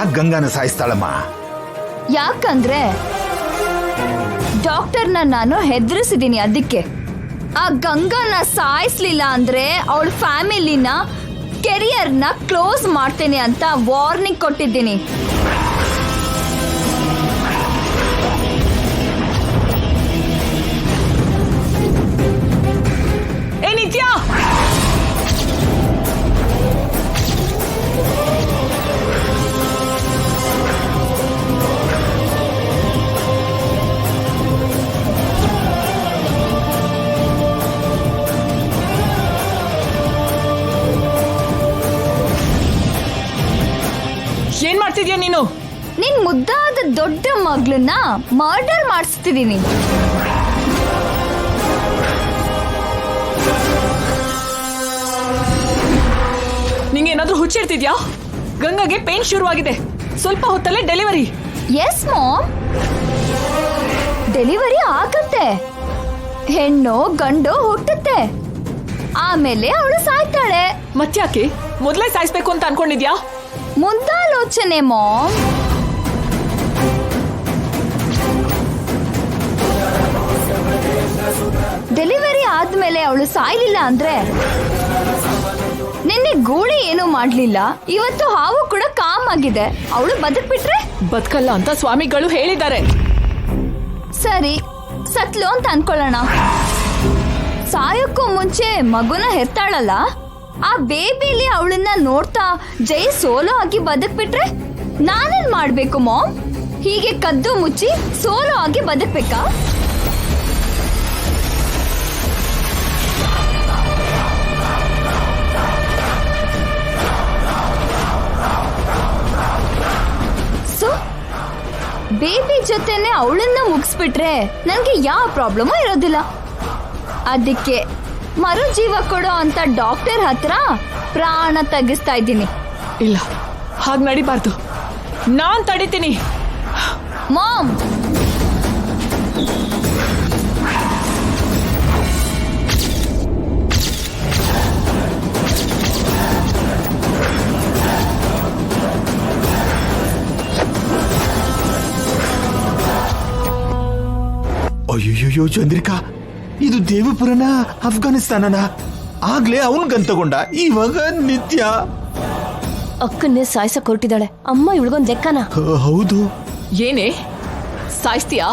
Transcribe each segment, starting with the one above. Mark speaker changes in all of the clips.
Speaker 1: ಯಾಕೆ ಗಂಗಾನ ಸಾಯಿಸ್ತಾಳಮ್ಮ?
Speaker 2: ಯಾಕಂದ್ರೆ ಡಾಕ್ಟರ್ನ ನಾನು ಹೆದರಿಸಿದೀನಿ. ಅದಕ್ಕೆ ಆ ಗಂಗಾನ ಸಾಯಿಸ್ಲಿಲ್ಲ ಅಂದ್ರೆ ಅವಳ ಫ್ಯಾಮಿಲಿನ ಕೆರಿಯರ್ನ ಕ್ಲೋಸ್ ಮಾಡ್ತೇನೆ ಅಂತ ವಾರ್ನಿಂಗ್ ಕೊಟ್ಟಿದ್ದೀನಿ.
Speaker 3: ಏ ನಿತ್ಯಾ, ಏನ್ ಮಾಡ್ತಿದ್ಯಾ ನೀನು?
Speaker 2: ನಿನ್ ಮುದ್ದಾದ ದೊಡ್ಡ ಮಗಳನ್ನ ಮರ್ಡರ್ ಮಾಡಿಸ್ತಿದ್ದೀನಿ.
Speaker 3: ನಿಂಗೆ ಏನಾದ್ರೂ ಹುಚ್ಚಿಡ್ತಿದ್ಯಾ? ಗಂಗಾಗೆ ಪೇನ್ ಶುರುವಾಗಿದೆ, ಸ್ವಲ್ಪ ಹೊತ್ತಲ್ಲೇ ಡೆಲಿವರಿ.
Speaker 2: ಎಸ್ ಮಾಮ್, ಡೆಲಿವರಿ ಆಗತ್ತೆ, ಹೆಣ್ಣು ಗಂಡು ಹುಟ್ಟುತ್ತೆ, ಆಮೇಲೆ ಅವಳು ಸಾಯ್ತಾಳೆ.
Speaker 3: ಮತ್ತ್ಯಾಕೆ ಮೊದ್ಲೇ ಸಾಯಿಸ್ಬೇಕು ಅಂತ ಅನ್ಕೊಂಡಿದ್ಯಾ?
Speaker 2: ಮುಂದಾಲೋಚನೆ ಮಾಮ್. ಡೆಲಿವರಿ ಆದ್ಮೇಲೆ ಅವಳು ಸಾಯ್ಲಿಲ್ಲ ಅಂದ್ರೆ, ನಿನ್ನೆ ಗೂಳಿ ಏನು ಮಾಡ್ಲಿಲ್ಲ, ಇವತ್ತು ಹಾವು ಕೂಡ ಕಾಮ್ ಆಗಿದೆ, ಅವಳು ಬದುಕ್ಬಿಟ್ರೆ
Speaker 3: ಬದುಕಲ್ಲ ಅಂತ ಸ್ವಾಮಿಗಳು ಹೇಳಿದ್ದಾರೆ.
Speaker 2: ಸರಿ, ಸತ್ಲು ಅಂತ ಅನ್ಕೊಳ್ಳೋಣ. ಸಾಯೋಕ್ಕೂ ಮುಂಚೆ ಮಗುನ ಹೆರ್ತಾಳಲ್ಲ, ಆ ಬೇಬಿಲಿ ಅವಳನ್ನ ನೋಡ್ತಾ ಜೈ ಸೋಲೋ ಆಗಿ ಬದುಕ್ಬಿಟ್ರೆ ನಾನೇನ್ ಮಾಡ್ಬೇಕು ಮಾಮ್? ಹೀಗೆ ಕದ್ದು ಮುಚ್ಚಿ ಸೋಲೋ ಆಗಿ ಬದುಕ್ಬೇಕಾ? ಸೊ ಬೇಬಿ ಜೊತೆನೆ ಅವಳನ್ನ ಮುಗಿಸ್ಬಿಟ್ರೆ ನನ್ಗೆ ಯಾವ ಪ್ರಾಬ್ಲಮೂ ಇರೋದಿಲ್ಲ. ಅದಕ್ಕೆ ಮರುಜೀವ ಕೊಡೋ ಅಂತ ಡಾಕ್ಟರ್ ಹತ್ರ ಪ್ರಾಣ ತೆಗಿಸ್ತಾ ಇದ್ದೀನಿ.
Speaker 3: ಇಲ್ಲ, ಹಾಗ್ ನಡಿಬಾರ್ದು, ನಾನ್ ತಡಿತೀನಿ.
Speaker 2: ಮಾಮ್,
Speaker 1: ಅಯ್ಯೋ ಚಂದ್ರಿಕಾ, ಇದು ದೇವಪುರನ ಅಫ್ಘಾನಿಸ್ತಾನನ? ಆಗ್ಲೇ ಅವನ್ ಗನ್ ತಗೊಂಡ, ಇವಾಗ ನಿತ್ಯ
Speaker 4: ಅಕ್ಕನ್ನೇ ಸಾಯ್ಸಕ್ ಹೊರಟಿದ್ದಾಳೆ. ಅಮ್ಮ ಇವಳಿಗೊಂದ್ ಲೆಕ್ಕನ?
Speaker 1: ಹೌದು.
Speaker 3: ಏನೇ ಸಾಯಿಸ್ತೀಯಾ?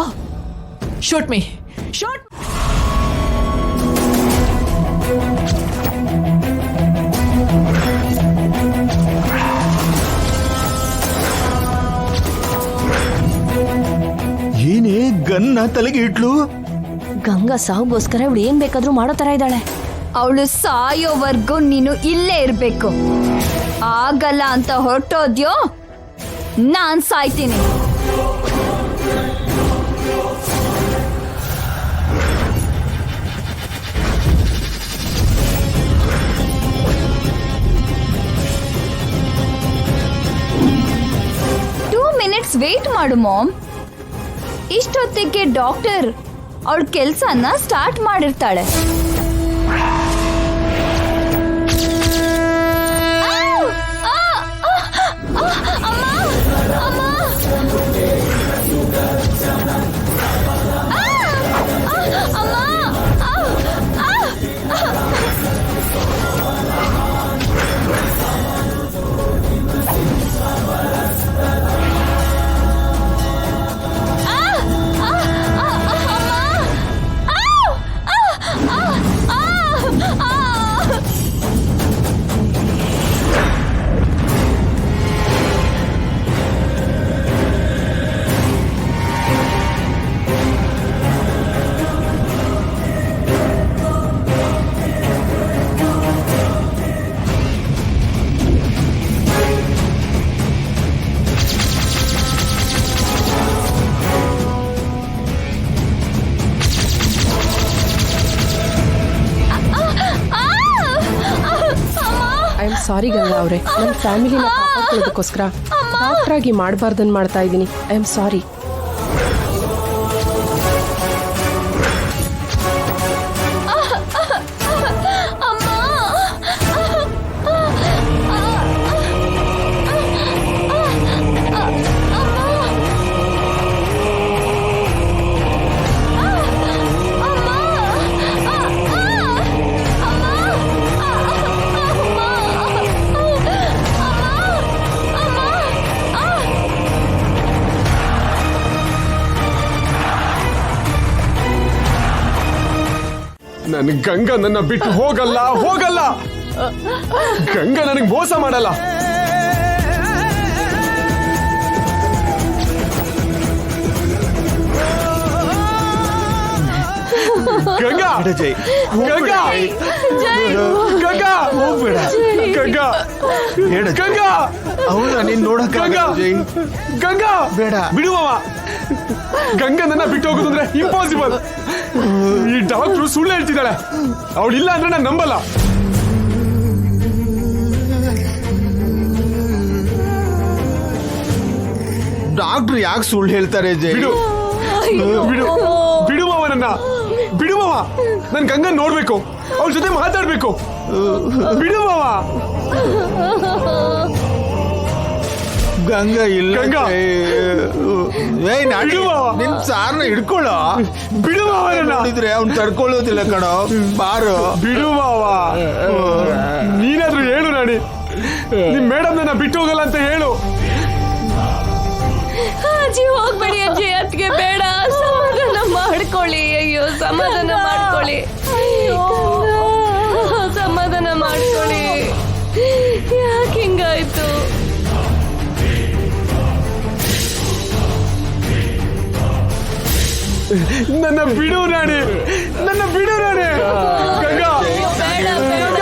Speaker 3: Shoot me, shoot.
Speaker 1: ಏನೇ ಗನ್ನ ತಲೆಗೆ ಇಟ್ಲು?
Speaker 4: ಗಂಗಾ ಸಾವುಗೋಸ್ಕರ ಇವಳು ಏನ್ ಬೇಕಾದ್ರೂ ಮಾಡೋ ತರ ಇದ್ದಾಳೆ.
Speaker 2: ಅವಳು ಸಾಯೋವರ್ಗೂ ನೀನು ಇಲ್ಲೇ ಇರ್ಬೇಕು. ಆಗಲ್ಲ ಅಂತ ಹೊರಟೋದ್ಯೋ ನಾನ್ ಸಾಯ್ತೀನಿ. ಮಿನಿಟ್ಸ್ ವೇಟ್ ಮಾಡು ಮಾಮ್. ಇಷ್ಟೊತ್ತಿಗೆ ಡಾಕ್ಟರ್ ಅವಳ ಕೆಲ್ಸನ ಸ್ಟಾರ್ಟ್ ಮಾಡಿರ್ತಾಳೆ.
Speaker 5: ಸಾರಿ ಗಂಗಾ ಅವರೇ, ನನ್ನ ಫ್ಯಾಮಿಲಿನ ಕಾಪಾಡ್ಕೊಳ್ಳೋದಕ್ಕೋಸ್ಕರ ಡಾಕ್ಟರ್ ಆಗಿ ಮಾಡಬಾರ್ದನ್ ಮಾಡ್ತಾ ಇದ್ದೀನಿ. I am sorry.
Speaker 6: ನನ್ ಗಂಗಾ ನನ್ನ ಬಿಟ್ಟು ಹೋಗಲ್ಲ ಹೋಗಲ್ಲ. ಗಂಗಾ ನನಗೆ ಮೋಸ ಮಾಡಲ್ಲ. ಗಂಗಾ
Speaker 1: ಜೈ
Speaker 6: ಗಂಗಾ ಗಂಗಾ
Speaker 1: ಹೋಗ್ಬೇಡ
Speaker 6: ಗಂಗಾ
Speaker 1: ಬೇಡ
Speaker 6: ಗಂಗಾ
Speaker 1: ಅವಳ ನೀನ್ ನೋಡಕ್ಕ
Speaker 6: ಗಂಗಾ
Speaker 1: ಜೈ
Speaker 6: ಗಂಗಾ
Speaker 1: ಬೇಡ.
Speaker 6: ಬಿಡುವವ. ಗಂಗಾ ನನ್ನ ಬಿಟ್ಟು ಹೋಗೋದು ಅಂದ್ರೆ ಇಂಪಾಸಿಬಲ್. ಈ ಡಾಕ್ಟ್ರು ಸುಳ್ಳು ಹೇಳ್ತಿದ್ದಾಳೆ. ಅವಳಿಲ್ಲ ಅಂದ್ರೆ ನಾನು ನಂಬಲ್ಲ.
Speaker 1: ಡಾಕ್ಟರ್ ಯಾಕೆ ಸುಳ್ಳು ಹೇಳ್ತಾರೆ ಜೈ
Speaker 6: ಬಿಡು ಬಿಡು ಬಿಡುವವ ನನ್ನ ಬಿಡುವವ. ನನ್ ಗಂಗಾ ನೋಡ್ಬೇಕು, ಅವಳ ಜೊತೆ ಮಾತಾಡ್ಬೇಕು. ಬಿಡುವವ.
Speaker 1: ಗಂಗಾ ಇಲ್ಲ
Speaker 6: ಗಂಗಾ.
Speaker 1: ಏಯ್ ನಾಡಿ
Speaker 6: ಬಿಡುವ.
Speaker 1: ನಿನ್ ಸಾರ್ನ ಹಿಡ್ಕೊಳ್ಳೋ.
Speaker 6: ಬಿಡುವವ ನನ್ನ.
Speaker 1: ನೋಡಿದ್ರೆ ಅವ್ನ್ ತಡ್ಕೊಳ್ಳೋದಿಲ್ಲ ಕಣೋ. ಬಾರು
Speaker 6: ಬಿಡುವವ. ನೀನಾದ್ರೂ ಹೇಳು ರಾಣಿ, ನಿಮ್ ಮೇಡಮ್ ನನ್ನ ಬಿಟ್ಟು ಹೋಗಲ್ಲ ಅಂತ ಹೇಳು.
Speaker 4: ಅಜ್ಜಿ ಹೋಗ್ಬೇಡಿ ಅಜ್ಜಿ, ಅತ್ತಿಗೆ ಬೇಡ, ಸಮಾಧಾನ ಮಾಡ್ಕೊಳ್ಳಿ. ಅಯ್ಯೋ ಸಮಾಧಾನ ಮಾಡ್ಕೊಳ್ಳಿ, ಸಮಾಧಾನ ಮಾಡ್ಕೊಳ್ಳಿ. ಯಾಕೆ ಹಿಂಗಾಯ್ತು?
Speaker 6: ನನ್ನ ಬಿಡು ರಾಣಿ, ನನ್ನ ಬಿಡು ರಾಣಿ. ಗಂಗಾ
Speaker 4: ಬೇಡ ಬೇಡ